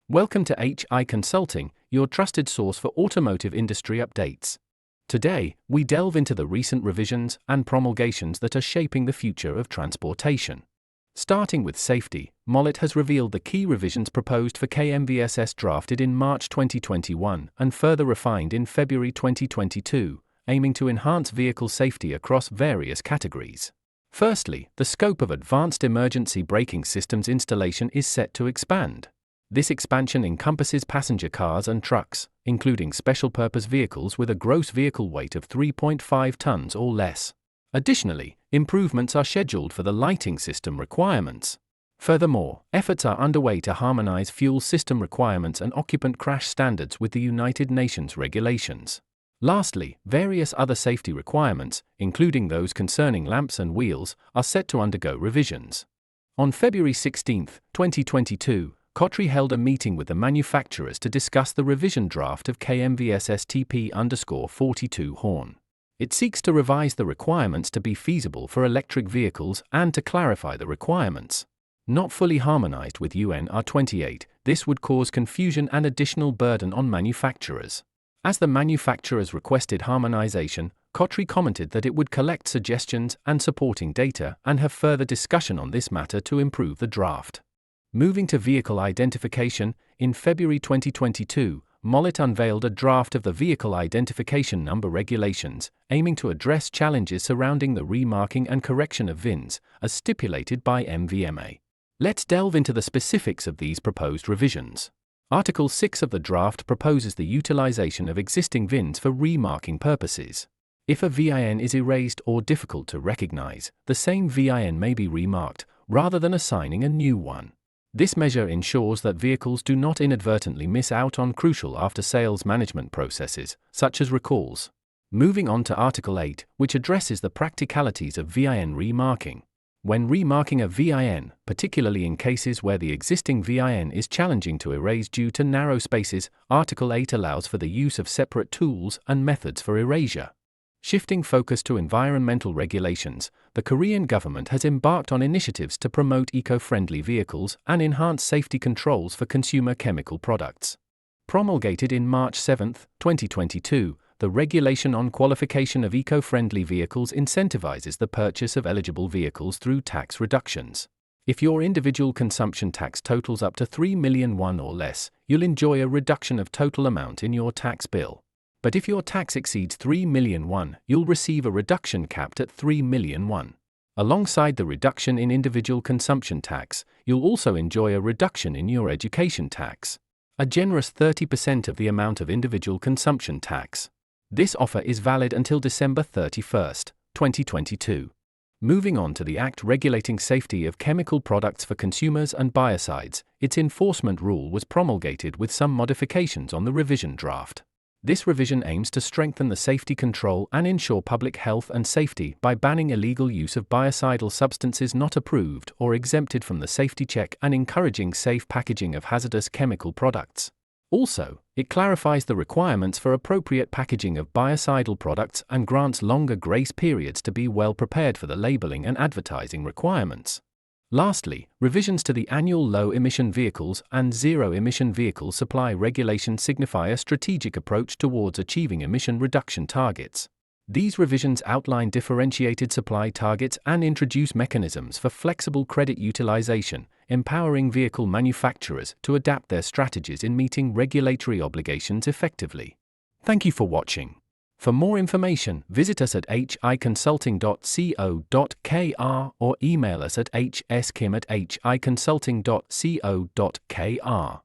Welcome to HI Consulting, your trusted source for automotive industry updates. Today, we delve into the recent revisions and promulgations that are shaping the future of transportation. Starting with safety, Mollet has revealed the key revisions proposed for KMVSS drafted in March 2021 and further refined in February 2022, aiming to enhance vehicle safety across various categories. Firstly, the scope of advanced emergency braking systems installation is set to expand. This expansion encompasses passenger cars and trucks, including special-purpose vehicles with a gross vehicle weight of 3.5 tons or less. Additionally, improvements are scheduled for the lighting system requirements. Furthermore, efforts are underway to harmonize fuel system requirements and occupant crash standards with the United Nations regulations. Lastly, various other safety requirements, including those concerning lamps and wheels, are set to undergo revisions. On February 16, 2022, Kotri held a meeting with the manufacturers to discuss the revision draft of KMVSS TP_42 Horn. It seeks to revise the requirements to be feasible for electric vehicles and to clarify the requirements. Not fully harmonized with UNR 28, this would cause confusion and additional burden on manufacturers. As the manufacturers requested harmonization, Kotri commented that it would collect suggestions and supporting data and have further discussion on this matter to improve the draft. Moving to vehicle identification, in February 2022, Mollet unveiled a draft of the Vehicle Identification Number Regulations, aiming to address challenges surrounding the remarking and correction of VINs, as stipulated by MVMA. Let's delve into the specifics of these proposed revisions. Article 6 of the draft proposes the utilization of existing VINs for remarking purposes. If a VIN is erased or difficult to recognize, the same VIN may be remarked, rather than assigning a new one. This measure ensures that vehicles do not inadvertently miss out on crucial after-sales management processes, such as recalls. Moving on to Article 8, which addresses the practicalities of VIN remarking. When remarking a VIN, particularly in cases where the existing VIN is challenging to erase due to narrow spaces, Article 8 allows for the use of separate tools and methods for erasure. Shifting focus to environmental regulations, the Korean government has embarked on initiatives to promote eco-friendly vehicles and enhance safety controls for consumer chemical products. Promulgated in March 7, 2022, the Regulation on Qualification of Eco-Friendly Vehicles incentivizes the purchase of eligible vehicles through tax reductions. If your individual consumption tax totals up to 3 million won or less, you'll enjoy a reduction of total amount in your tax bill. But if your tax exceeds 3 million won, you'll receive a reduction capped at 3 million won. Alongside the reduction in individual consumption tax, you'll also enjoy a reduction in your education tax. A generous 30% of the amount of individual consumption tax. This offer is valid until December 31, 2022. Moving on to the Act regulating safety of chemical products for consumers and biocides, its enforcement rule was promulgated with some modifications on the revision draft. This revision aims to strengthen the safety control and ensure public health and safety by banning illegal use of biocidal substances not approved or exempted from the safety check and encouraging safe packaging of hazardous chemical products. Also, it clarifies the requirements for appropriate packaging of biocidal products and grants longer grace periods to be well prepared for the labeling and advertising requirements. Lastly, revisions to the annual low-emission vehicles and zero-emission vehicle supply regulations signify a strategic approach towards achieving emission reduction targets. These revisions outline differentiated supply targets and introduce mechanisms for flexible credit utilization, empowering vehicle manufacturers to adapt their strategies in meeting regulatory obligations effectively. Thank you for watching. For more information, visit us at hiconsulting.co.kr or email us at hskim@hiconsulting.co.kr.